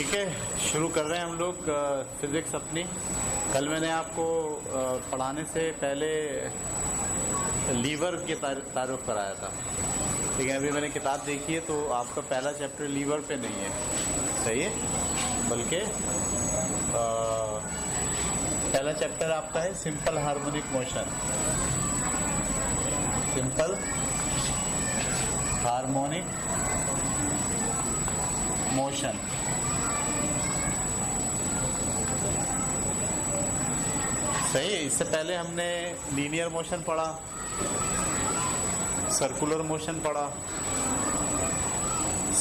ठीक है, शुरू कर रहे हैं हम लोग फिज़िक्स अपनी। कल मैंने आपको पढ़ाने से पहले लीवर की तारुफ कराया था, ठीक है। अभी मैंने किताब देखी है तो आपका पहला चैप्टर लीवर पे नहीं है, सही है, बल्कि पहला चैप्टर आपका है simple harmonic motion. Simple harmonic motion, सही है। इससे पहले हमने लीनियर मोशन पढ़ा, सर्कुलर मोशन पढ़ा,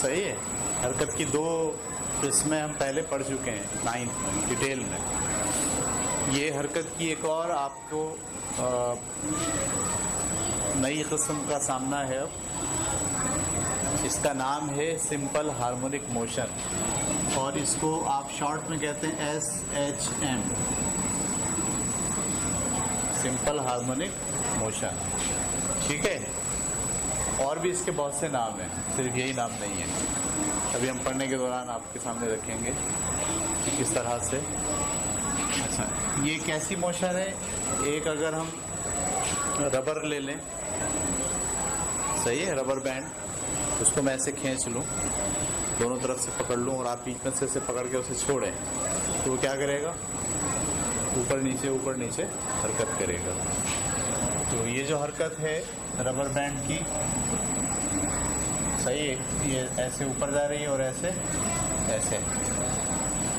सही है। हरकत की दो किस्में हम पहले पढ़ चुके हैं 9th में डिटेल में। ये हरकत की एक और आपको नई किस्म का सामना है अब। इसका नाम है सिंपल हार्मोनिक मोशन और इसको आप शॉर्ट में कहते हैं SHM, सिंपल हार्मोनिक मोशन, ठीक है। और भी इसके बहुत से नाम हैं, सिर्फ यही नाम नहीं है। अभी हम पढ़ने के दौरान आपके सामने रखेंगे कि किस तरह से। अच्छा, ये कैसी मोशन है? एक अगर हम रबर ले लें, सही है, रबर बैंड, उसको मैं ऐसे खींच लूँ, दोनों तरफ से पकड़ लूँ और आप बीच में से पकड़ के उसे छोड़ें तो वो क्या करेगा? ऊपर नीचे हरकत करेगा। तो ये जो हरकत है रबर बैंड की, सही है, ये ऐसे ऊपर जा रही है और ऐसे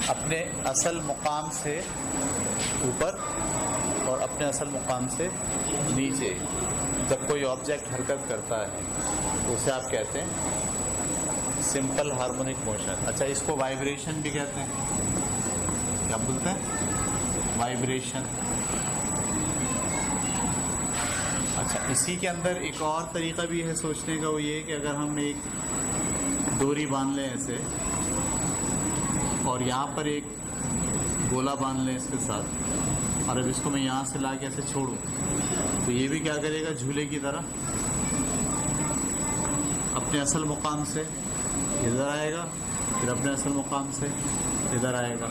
अपने असल मुकाम से ऊपर और अपने असल मुकाम से नीचे जब कोई ऑब्जेक्ट हरकत करता है तो उसे आप कहते हैं सिंपल हार्मोनिक मोशन। अच्छा, इसको वाइब्रेशन भी कहते हैं। क्या बोलते हैं? वाइब्रेशन। अच्छा, इसी के अंदर एक और तरीका भी है सोचने का, वो ये कि अगर हम एक डोरी बांध लें ऐसे और यहाँ पर एक गोला बांध लें इसके साथ, और अब इसको मैं यहाँ से ला के ऐसे छोड़ूं तो ये भी क्या करेगा? झूले की तरह अपने असल मुकाम से इधर आएगा, फिर अपने असल मुकाम से इधर आएगा,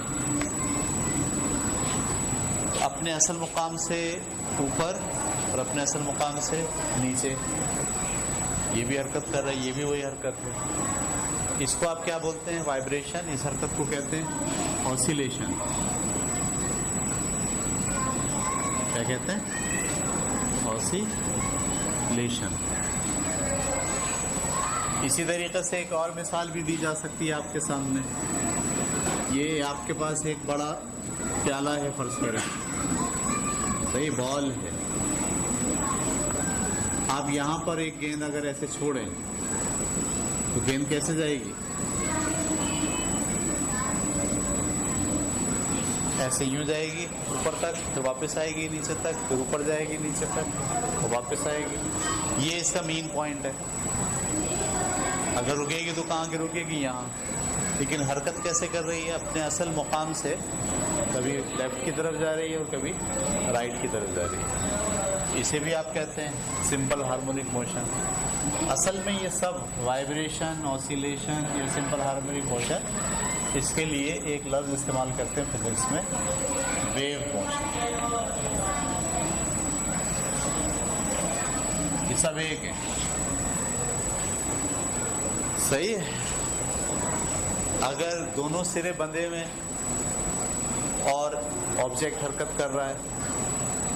अपने असल मुकाम से ऊपर और अपने असल मुकाम से नीचे। ये भी हरकत कर रहा है, ये भी वही हरकत है। इसको आप क्या बोलते हैं? वाइब्रेशन। इस हरकत को कहते हैं ऑसिलेशन। क्या कहते हैं? ऑसिलेशन। इसी तरीके से एक और मिसाल भी दी जा सकती है आपके सामने। ये आपके पास एक बड़ा प्याला है, फर्ज करें, सही, बॉल है। आप यहाँ पर एक गेंद अगर ऐसे छोड़ें तो गेंद कैसे जाएगी? ऐसे यूं जाएगी ऊपर तक, फिर वापस आएगी नीचे तक, फिर ऊपर जाएगी नीचे तक, और वापस आएगी। ये इसका मेन पॉइंट है। अगर रुकेगी तो कहाँ के रुकेगी? यहाँ। लेकिन हरकत कैसे कर रही है? अपने असल मुकाम से कभी लेफ्ट की तरफ जा रही है और कभी राइट की तरफ जा रही है। इसे भी आप कहते हैं सिंपल हार्मोनिक मोशन। असल में ये सब वाइब्रेशन, ऑसिलेशन, ये सिंपल हार्मोनिक मोशन, इसके लिए एक लफ्ज़ इस्तेमाल करते हैं फिजिक्स में, वेव मोशन। ये सब एक है, सही है। अगर दोनों सिरे बंधे हुए और ऑब्जेक्ट हरकत कर रहा है,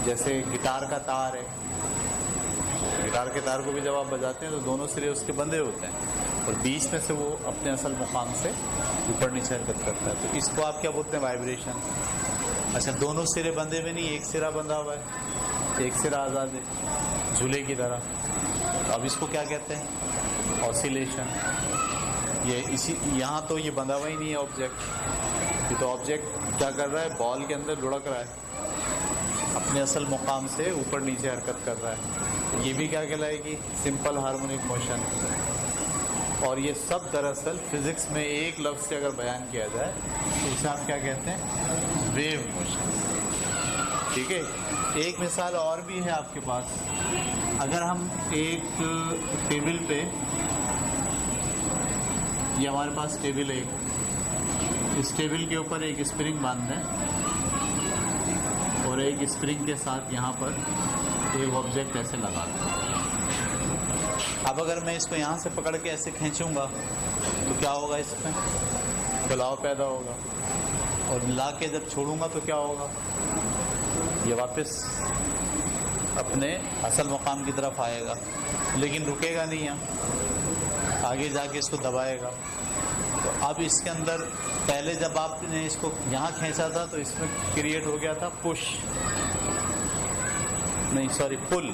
जैसे गिटार का तार है, गिटार के तार को भी जब आप बजाते हैं तो दोनों सिरे उसके बंधे होते हैं और बीच में से वो अपने असल मुकाम से ऊपर नीचे हरकत करता है, तो इसको आप क्या बोलते हैं? वाइब्रेशन। अच्छा, दोनों सिरे बंधे हुए नहीं, एक सिरा बंधा हुआ है, एक सिरा आज़ाद है, झूले की तरह, तो अब इसको क्या कहते हैं? ऑसिलेशन। ये इसी यहाँ तो ये बंधा हुआ ही नहीं है ऑब्जेक्ट, ये तो ऑब्जेक्ट क्या कर रहा है? बॉल के अंदर लुढ़क रहा है, अपने असल मुकाम से ऊपर नीचे हरकत कर रहा है। ये भी क्या कहलाएगी? Simple harmonic motion. और ये सब दरअसल फिजिक्स में एक लफ्ज़ से अगर बयान किया जाए तो उसे आप क्या कहते हैं? वेव मोशन, ठीक है। एक मिसाल और भी है आपके पास। अगर हम एक टेबल पे, ये हमारे पास टेबल है, इस टेबल के ऊपर एक स्प्रिंग बांध दें और एक स्प्रिंग के साथ यहाँ पर एक ऑब्जेक्ट ऐसे लगा दें। अब अगर मैं इसको यहाँ से पकड़ के ऐसे खींचूंगा तो क्या होगा, इसमें फैलाव पैदा होगा, और ला के जब छोड़ूंगा तो क्या होगा, ये वापस अपने असल मुकाम की तरफ आएगा, लेकिन रुकेगा नहीं यहाँ, आगे जाके इसको दबाएगा। तो अब इसके अंदर पहले जब आपने इसको यहाँ खींचा था तो इसमें क्रिएट हो गया था पुश, नहीं सॉरी पुल,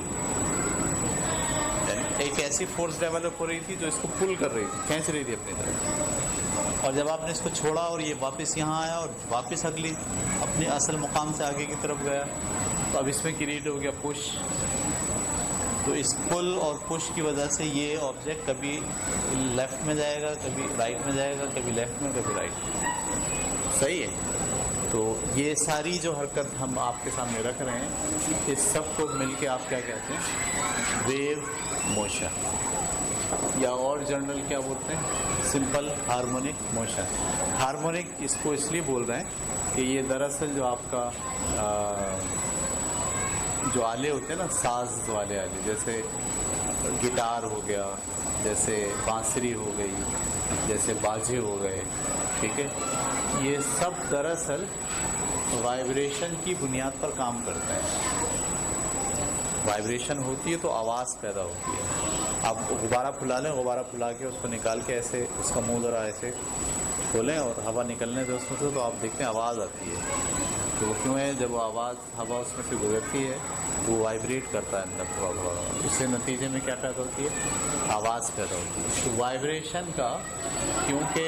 एक ऐसी फोर्स डेवलप हो रही थी जो इसको पुल कर रही थी, खींच रही थी अपनी तरफ। और जब आपने इसको छोड़ा और ये वापस यहाँ आया और वापस अगली अपने असल मुकाम से आगे की तरफ गया, तो अब इसमें क्रिएट हो गया पुश। तो इस पुल और पुश की वजह से ये ऑब्जेक्ट कभी लेफ़्ट में जाएगा, कभी राइट में जाएगा, कभी लेफ़्ट में, कभी राइट में। सही है। तो ये सारी जो हरकत हम आपके सामने रख रहे हैं, इस सब को मिलके आप क्या कहते हैं, वेव मोशन, या और जनरल क्या बोलते हैं, सिंपल हार्मोनिक मोशन। हार्मोनिक इसको इसलिए बोल रहे हैं कि ये दरअसल जो आपका जो आले होते हैं ना, साज वाले आले, जैसे गिटार हो गया, जैसे बांसुरी हो गई, जैसे बाजे हो गए, ठीक है, ये सब दरअसल वाइब्रेशन की बुनियाद पर काम करते हैं। वाइब्रेशन होती है तो आवाज़ पैदा होती है। आप गुब्बारा फुला लें, गुब्बारा फुला के उसको निकाल के ऐसे उसका मुंह ज़रा ऐसे खोलें और हवा निकलने दें उसमें से, तो आप देखते हैं आवाज़ आती है। तो वो क्यों है, जब वो आवाज़ हवा उसमें से गुजरती है वो वाइब्रेट करता है अंदर थोड़ा, उससे नतीजे में क्या पैदा होती है, आवाज़ पैदा होती है। तो वाइब्रेशन का, क्योंकि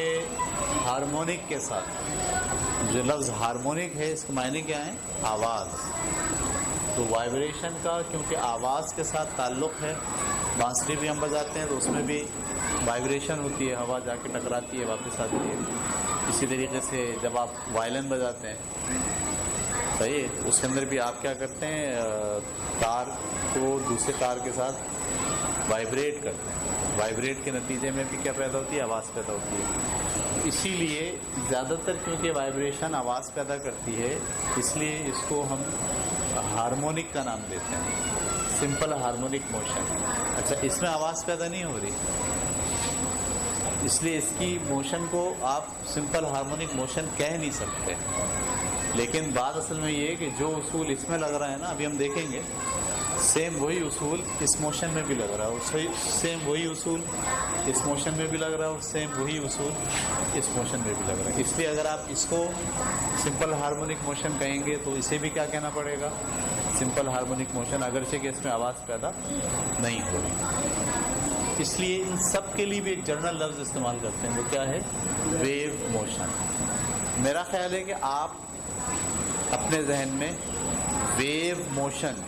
हार्मोनिक के साथ, जो लफ्ज़ हार्मोनिक है इसके मायने क्या है, आवाज़। तो वाइब्रेशन का क्योंकि आवाज़ के साथ ताल्लुक़ है, बांसुरी भी हम बजाते हैं तो उसमें भी वाइब्रेशन होती है, हवा जाके टकराती है, वापस आती है। इसी तरीके से जब आप वायलिन बजाते हैं, सही है, उसके अंदर भी आप क्या करते हैं, तार को दूसरे तार के साथ वाइब्रेट करते हैं। वाइब्रेट के नतीजे में भी क्या पैदा होती है, आवाज़ पैदा होती है। इसीलिए ज़्यादातर क्योंकि वाइब्रेशन आवाज़ पैदा करती है, इसलिए इसको हम हार्मोनिक का नाम देते हैं, सिंपल हार्मोनिक मोशन। अच्छा, इसमें आवाज़ पैदा नहीं हो रही, इसलिए इसकी मोशन को आप सिंपल हार्मोनिक मोशन कह नहीं सकते। लेकिन बात असल में ये है कि जो उसूल इसमें लग रहा है ना, अभी हम देखेंगे, सेम वही उसूल इस मोशन में भी लग रहा है, और सेम वही उसूल इस मोशन में भी लग रहा है, और सेम वही उसूल इस मोशन में भी लग रहा है। इसलिए अगर आप इसको सिंपल हार्मोनिक मोशन कहेंगे तो इसे भी क्या कहना पड़ेगा, सिंपल हार्मोनिक मोशन, अगरचे कि इसमें आवाज़ पैदा नहीं हो रही। इसलिए इन सब के लिए भी एक जनरल लफ्ज़ इस्तेमाल करते हैं, वो क्या है, वेव मोशन। मेरा ख्याल है कि आप अपने जहन में वेव मोशन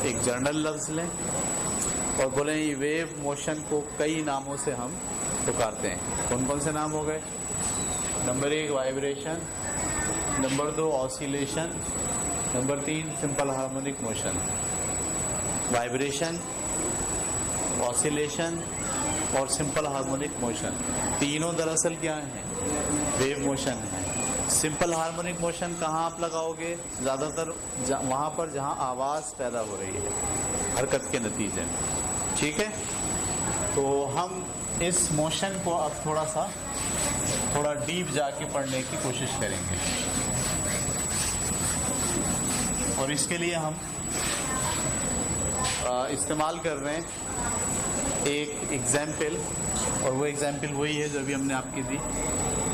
एक जनरल लफ्ज़ लें और बोलें ये वेव मोशन को कई नामों से हम पुकारते हैं। कौन कौन से नाम हो गए, number 1 vibration, number 2 oscillation, number 3 simple harmonic motion. Vibration, oscillation और सिंपल हार्मोनिक मोशन, तीनों दरअसल क्या हैं, वेव मोशन है। सिंपल हार्मोनिक मोशन कहाँ आप लगाओगे, ज़्यादातर वहाँ पर जहाँ आवाज़ पैदा हो रही है हरकत के नतीजे में, ठीक है। तो हम इस मोशन को अब थोड़ा डीप जाके पढ़ने की कोशिश करेंगे, और इसके लिए हम इस्तेमाल कर रहे हैं एक एग्जाम्पल, और वो एग्जाम्पल वही है जो अभी हमने आपकी दी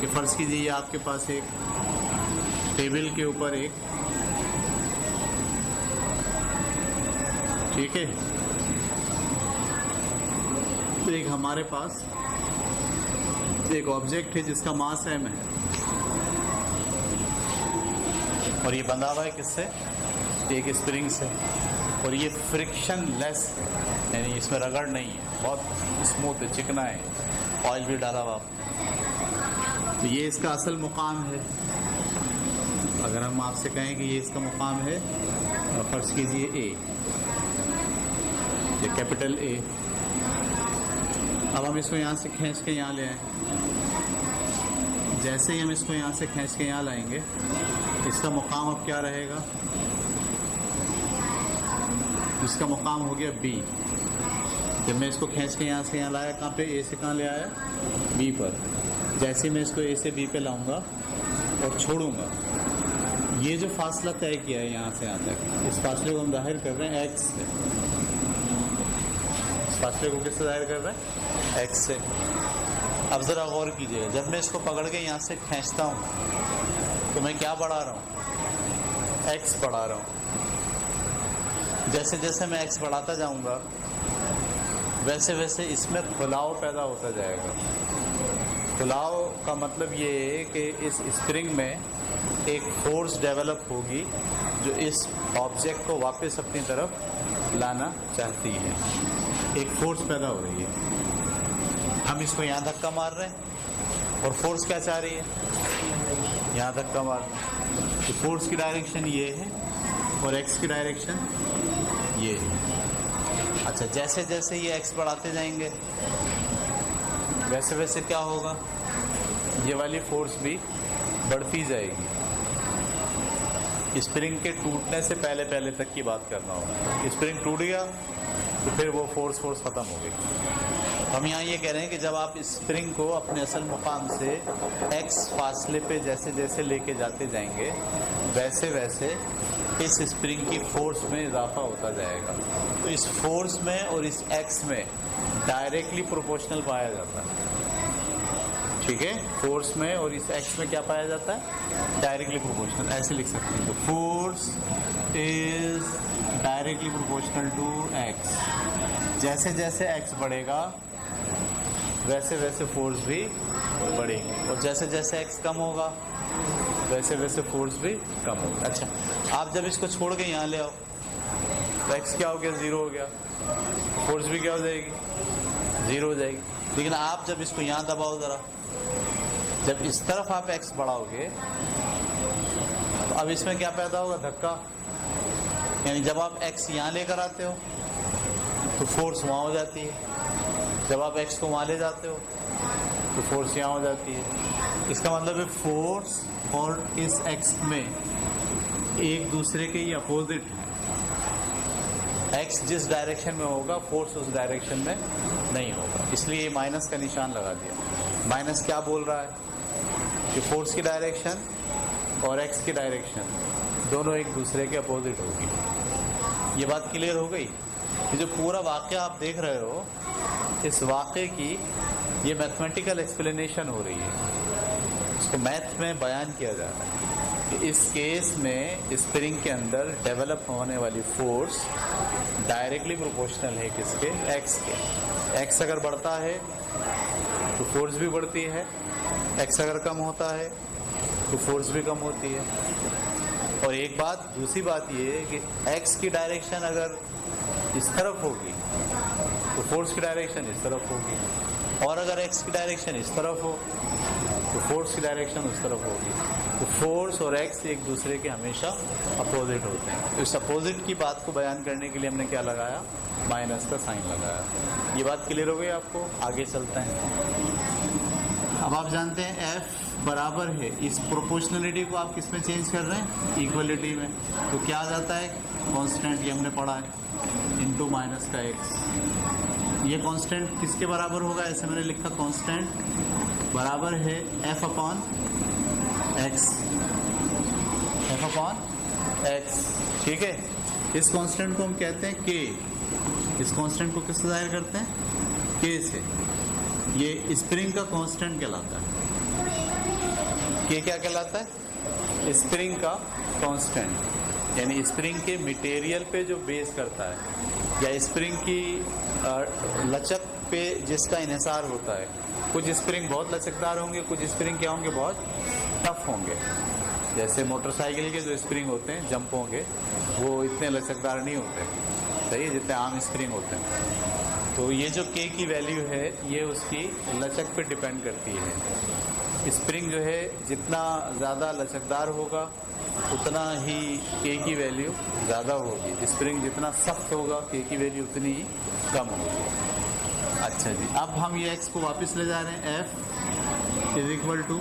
कि फ़र्ज़ कीजिए आपके पास एक टेबल के ऊपर एक, ठीक है, तो एक हमारे पास एक ऑब्जेक्ट है जिसका मास m है, और ये बंधा हुआ है किससे, एक स्प्रिंग से, और ये फ्रिक्शन लेस है, यानी इसमें रगड़ नहीं है, बहुत स्मूथ है, चिकना है, ऑयल भी डाला हुआ। तो ये इसका असल मुकाम है। अगर हम आपसे कहें कि ये इसका मुकाम है, फर्ज कीजिए A, ये कैपिटल A। अब हम इसको यहाँ से खींच के यहाँ ले आए, जैसे ही हम इसको यहाँ से खींच के यहाँ लाएंगे, इसका मुकाम अब क्या रहेगा? इसका मुकाम हो गया B। जब मैं इसको खींच के यहाँ से यहाँ लाया, कहाँ पे? A से कहाँ ले आया? B पर। जैसे मैं इसको A से B पे लाऊंगा और छोड़ूंगा, ये जो फासला तय किया है यहाँ से यहाँ तक, इस फासले को हम जाहिर कर रहे हैं X से। इस फासले को किससे जाहिर कर रहे हैं? X से। अब ज़रा गौर कीजिएगा, जब मैं इसको पकड़ के यहाँ से खींचता हूँ तो मैं क्या बढ़ा रहा हूँ? X बढ़ा रहा हूँ। जैसे जैसे मैं X बढ़ाता जाऊँगा, वैसे वैसे इसमें खुलाव पैदा होता जाएगा। खुलाव का मतलब ये है कि इस स्प्रिंग में एक फोर्स डेवलप होगी जो इस ऑब्जेक्ट को वापस अपनी तरफ लाना चाहती है। एक फोर्स पैदा हो रही है। हम इसको यहाँ धक्का मार रहे हैं और फोर्स क्या चाह रही है? यहाँ धक्का मार रहे हैं। तो फोर्स की डायरेक्शन ये है और एक्स की डायरेक्शन ये है। अच्छा, जैसे जैसे ये एक्स बढ़ाते जाएंगे, वैसे वैसे क्या होगा? ये वाली फोर्स भी बढ़ती जाएगी। स्प्रिंग के टूटने से पहले पहले तक की बात करना होगा। स्प्रिंग टूट गया तो फिर वो फोर्स ख़त्म हो गई। हम यहाँ ये कह रहे हैं कि जब आप स्प्रिंग को अपने असल मुकाम से एक्स फासले पे जैसे जैसे लेके जाते जाएंगे, वैसे वैसे इस स्प्रिंग की फोर्स में इजाफा होता जाएगा। तो इस फोर्स में और इस एक्स में डायरेक्टली प्रोपोर्शनल पाया जाता है। ठीक है, फोर्स में और इस एक्स में क्या पाया जाता है? Directly proportional. ऐसे लिख सकते हैं, तो force is directly proportional to x. जैसे जैसे एक्स बढ़ेगा वैसे वैसे फोर्स भी बढ़ेगी, और जैसे जैसे एक्स कम होगा वैसे वैसे फोर्स भी कम होगा। अच्छा, आप जब इसको छोड़ के यहाँ ले आओ तो एक्स क्या हो गया? 0 हो गया। फोर्स भी क्या हो जाएगी? 0 हो जाएगी। लेकिन आप जब इसको यहाँ दबाओ ज़रा, जब इस तरफ आप एक्स बढ़ाओगे तो अब इसमें क्या पैदा होगा? धक्का। यानी जब आप एक्स यहाँ लेकर आते हो तो फोर्स वहाँ हो जाती है, जब आप एक्स को वहाँ ले जाते हो तो फोर्स यहाँ हो जाती है। इसका मतलब है फोर्स और इस एक्स में एक दूसरे के ही अपोजिट है। एक्स जिस डायरेक्शन में होगा, फोर्स उस डायरेक्शन में नहीं होगा, इसलिए ये माइनस का निशान लगा दिया। माइनस क्या बोल रहा है? कि फोर्स की डायरेक्शन और एक्स की डायरेक्शन दोनों एक दूसरे के अपोजिट होगी। ये बात क्लियर हो गई? ये जो पूरा वाक़या आप देख रहे हो, इस वाक़े की ये मैथमेटिकल एक्सप्लेनेशन हो रही है। इसको मैथ में बयान किया जा रहा है कि इस केस में स्प्रिंग के अंदर डेवलप होने वाली फोर्स डायरेक्टली प्रोपोर्शनल है किसके? एक्स के। एक्स अगर बढ़ता है तो फोर्स भी बढ़ती है, एक्स अगर कम होता है तो फोर्स भी कम होती है। और एक बात, दूसरी बात ये है कि एक्स की डायरेक्शन अगर इस तरफ होगी तो फोर्स की डायरेक्शन इस तरफ होगी, और अगर एक्स की डायरेक्शन इस तरफ हो तो फोर्स की डायरेक्शन उस तरफ होगी। तो फोर्स और एक्स एक दूसरे के हमेशा अपोजिट होते हैं। तो इस अपोजिट की बात को बयान करने के लिए हमने क्या लगाया? माइनस का साइन लगाया। ये बात क्लियर हो गई आपको? आगे चलते हैं। अब आप जानते हैं F बराबर है, इस प्रोपोर्शनलिटी को आप किस में चेंज कर रहे हैं? इक्वलिटी में। तो क्या आ जाता है? कांस्टेंट, ये हमने पढ़ा है, इनटू माइनस का x। ये कांस्टेंट किसके बराबर होगा? ऐसे मैंने लिखा, कांस्टेंट बराबर है F upon x। F upon x, ठीक है। इस कांस्टेंट को हम कहते हैं k। इस कांस्टेंट को किससे जाहिर करते हैं? k से। ये स्प्रिंग का कांस्टेंट कहलाता है। k क्या कहलाता है? स्प्रिंग का कांस्टेंट, यानी स्प्रिंग के मटेरियल पे जो बेस करता है, या स्प्रिंग की लचक पे जिसका इन्हिसार होता है। कुछ स्प्रिंग बहुत लचकदार होंगे, कुछ स्प्रिंग क्या होंगे? बहुत टफ होंगे। जैसे मोटरसाइकिल के जो स्प्रिंग होते हैं जंपों के, वो इतने लचकदार नहीं होते, सही है, जितने आम स्प्रिंग होते हैं। तो ये जो K की वैल्यू है, ये उसकी लचक पे डिपेंड करती है। स्प्रिंग जो है जितना ज़्यादा लचकदार होगा उतना ही K की वैल्यू ज़्यादा होगी। स्प्रिंग जितना सख्त होगा K की वैल्यू उतनी ही कम होगी। अच्छा जी, अब हम ये x को वापस ले जा रहे हैं। F is equal to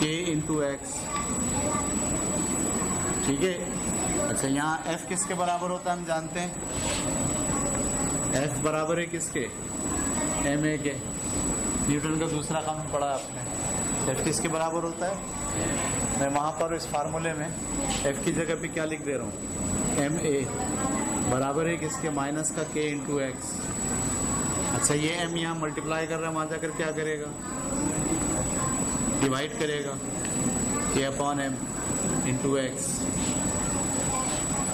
k into x, ठीक है। अच्छा, यहाँ f किसके बराबर होता है हम जानते हैं, f बराबर है किसके, ma के। न्यूटन का दूसरा कानून पढ़ा आपने, f किसके बराबर होता है। मैं वहाँ पर इस फार्मूले में f की जगह पे क्या लिख दे रहा हूँ, ma बराबर है किसके, माइनस का k इंटू एक्स। अच्छा, ये m यहाँ मल्टीप्लाई कर रहा है, वहाँ जाकर क्या करेगा, डिवाइड करेगा, k upon m into x.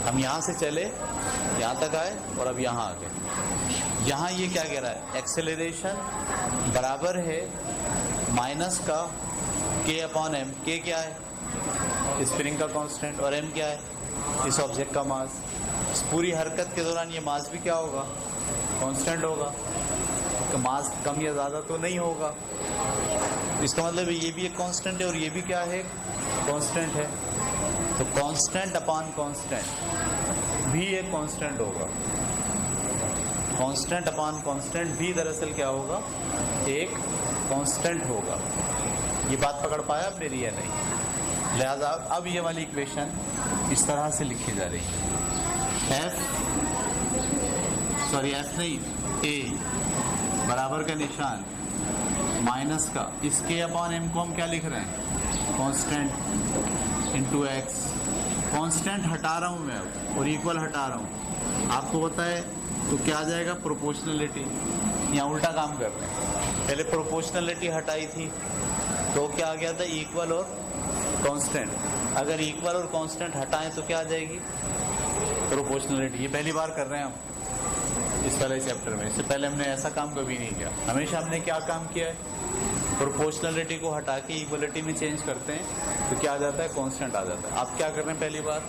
हम यहाँ से चले यहाँ तक आए और अब यहाँ आ गए। यहाँ ये क्या कह रहा है, एक्सेलरेशन बराबर है माइनस का k अपॉन m। k क्या है, स्प्रिंग का कांस्टेंट, और m क्या है, इस ऑब्जेक्ट का मास। इस पूरी हरकत के दौरान ये मास भी क्या होगा, कांस्टेंट होगा, तो मास कम या ज़्यादा तो नहीं होगा। इसका मतलब ये भी एक कांस्टेंट है और ये भी क्या है, कांस्टेंट है। तो कांस्टेंट अपॉन कांस्टेंट भी एक कांस्टेंट होगा। कांस्टेंट अपॉन कांस्टेंट भी दरअसल क्या होगा, एक कांस्टेंट होगा। ये बात पकड़ पाया आप मेरी या नहीं। लिहाजा अब ये वाली इक्वेशन इस तरह से लिखी जा रही है, एफ नहीं, ए बराबर का निशान माइनस का, इस के अपॉन एम को हम क्या लिख रहे हैं, कांस्टेंट इंटू एक्स। कांस्टेंट हटा रहा हूँ मैं अब और इक्वल हटा रहा हूँ, आपको पता है तो क्या आ जाएगा, प्रोपोर्शनलिटी। यहाँ उल्टा काम कर रहे हैं, पहले प्रोपोर्शनलिटी हटाई थी तो क्या आ गया था, इक्वल और कांस्टेंट। अगर इक्वल और कांस्टेंट हटाएं तो क्या आ जाएगी, प्रोपोर्शनलिटी। ये पहली बार कर रहे हैं हम इस वाले चैप्टर में, इससे पहले हमने ऐसा काम कभी नहीं किया। हमेशा हमने क्या काम किया है, प्रोपोर्शनलिटी को हटा के इक्वलिटी में चेंज करते हैं तो क्या आ जाता है, कांस्टेंट आ जाता है। आप क्या कर रहे हैं, पहली बार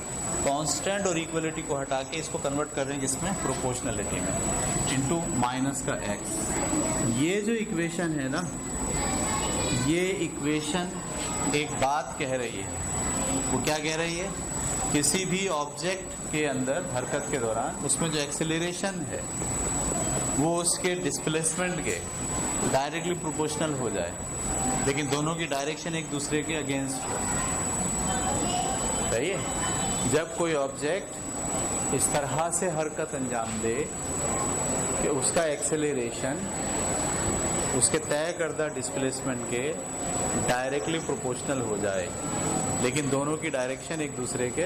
कांस्टेंट और इक्वलिटी को हटा के इसको कन्वर्ट कर रहे हैं जिसमें, प्रोपोर्शनलिटी में, इनटू माइनस का एक्स। ये जो इक्वेशन है ना, ये इक्वेशन एक बात कह रही है। वो क्या कह रही है, किसी भी ऑब्जेक्ट के अंदर हरकत के दौरान उसमें जो एक्सेलरेशन है वो उसके डिस्प्लेसमेंट के डायरेक्टली प्रोपोर्शनल हो जाए, लेकिन दोनों की डायरेक्शन एक दूसरे के अगेंस्ट हो। सही है। जब कोई ऑब्जेक्ट इस तरह से हरकत अंजाम दे कि उसका एक्सेलरेशन उसके तय करदा डिस्प्लेसमेंट के डायरेक्टली प्रोपोर्शनल हो जाए, लेकिन दोनों की डायरेक्शन एक दूसरे के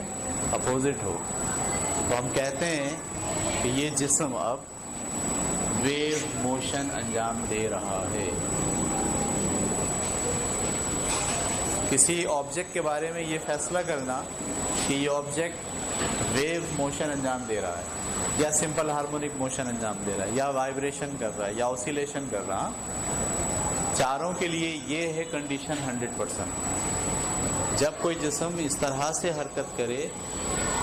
अपोजिट हो, तो हम कहते हैं कि ये जिस्म अब वेव मोशन अंजाम दे रहा है। किसी ऑब्जेक्ट के बारे में ये फैसला करना कि ये ऑब्जेक्ट वेव मोशन अंजाम दे रहा है या सिंपल हार्मोनिक मोशन अंजाम दे रहा है या वाइब्रेशन कर रहा है या ऑसिलेशन कर रहा है, चारों के लिए ये है कंडीशन 100%। जब कोई जिस्म इस तरह से हरकत करे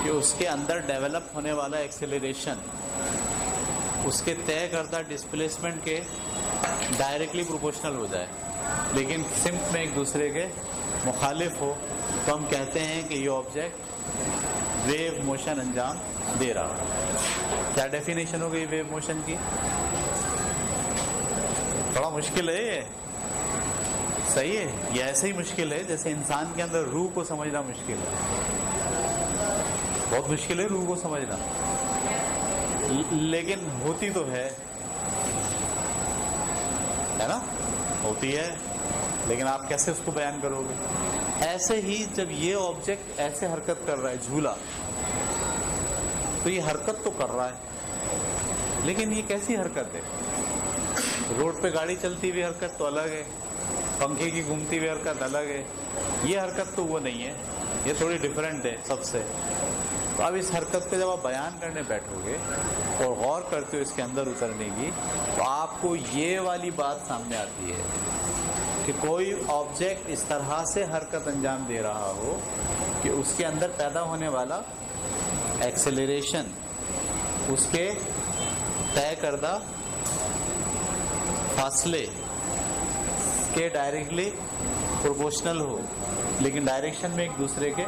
कि उसके अंदर डेवलप होने वाला एक्सेलरेशन उसके तय करदा डिस्प्लेसमेंट के डायरेक्टली प्रोपोर्शनल हो जाए, लेकिन सिम्प में एक दूसरे के मुखालिफ हो, तो हम कहते हैं कि ये ऑब्जेक्ट वेव मोशन अंजाम दे रहा है। क्या डेफिनेशन हो गई वेव मोशन की? थोड़ा मुश्किल है ये, सही है। ये ऐसे ही मुश्किल है जैसे इंसान के अंदर रूह को समझना मुश्किल है, बहुत मुश्किल है रूह को समझना, लेकिन होती तो है ना, होती है, लेकिन आप कैसे उसको बयान करोगे? ऐसे ही जब ये ऑब्जेक्ट ऐसे हरकत कर रहा है, झूला, तो ये हरकत तो कर रहा है, लेकिन ये कैसी हरकत है? रोड पे गाड़ी चलती हुई हरकत तो अलग है, पंखे की घूमती हुई हरकत अलग है, ये हरकत तो वो नहीं है, ये थोड़ी डिफरेंट है सबसे। तो अब इस हरकत पे जब आप बयान करने बैठोगे और गौर करते हो इसके अंदर उतरने की, तो आपको ये वाली बात सामने आती है कि कोई ऑब्जेक्ट इस तरह से हरकत अंजाम दे रहा हो कि उसके अंदर पैदा होने वाला एक्सेलरेशन उसके तय करदा फासले के डायरेक्टली प्रोपोर्शनल हो, लेकिन डायरेक्शन में एक दूसरे के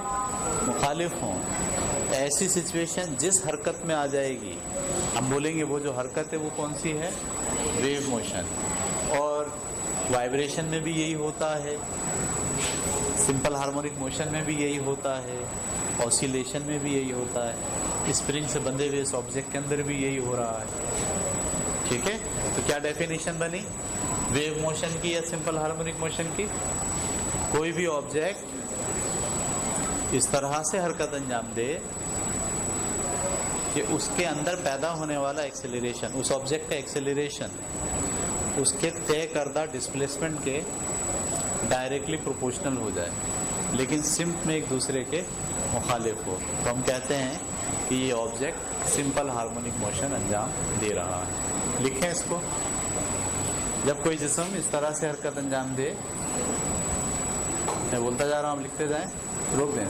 मुखालिफ हों। ऐसी सिचुएशन जिस हरकत में आ जाएगी, हम बोलेंगे वो जो हरकत है वो कौन सी है, वेव मोशन। और वाइब्रेशन में भी यही होता है, सिंपल हार्मोनिक मोशन में भी यही होता है, ऑसिलेशन में भी यही होता है, स्प्रिंग से बंधे हुए इस ऑब्जेक्ट के अंदर भी यही हो रहा है। ठीक है, तो क्या डेफिनेशन बनी वेव मोशन की या सिंपल हार्मोनिक मोशन की? कोई भी ऑब्जेक्ट इस तरह से हरकत अंजाम दे कि उसके अंदर पैदा होने वाला एक्सेलरेशन, उस ऑब्जेक्ट का एक्सेलरेशन उसके तय करदा डिस्प्लेसमेंट के डायरेक्टली प्रोपोर्शनल हो जाए, लेकिन सिम्प में एक दूसरे के मुखालिफ हो, तो हम कहते हैं कि ये ऑब्जेक्ट सिंपल हार्मोनिक मोशन अंजाम दे रहा है। लिखें इसको, जब कोई जिस्म इस तरह से हरकत अंजाम दे, मैं बोलता जा रहा हूँ, लिखते जाएं, रोक दें।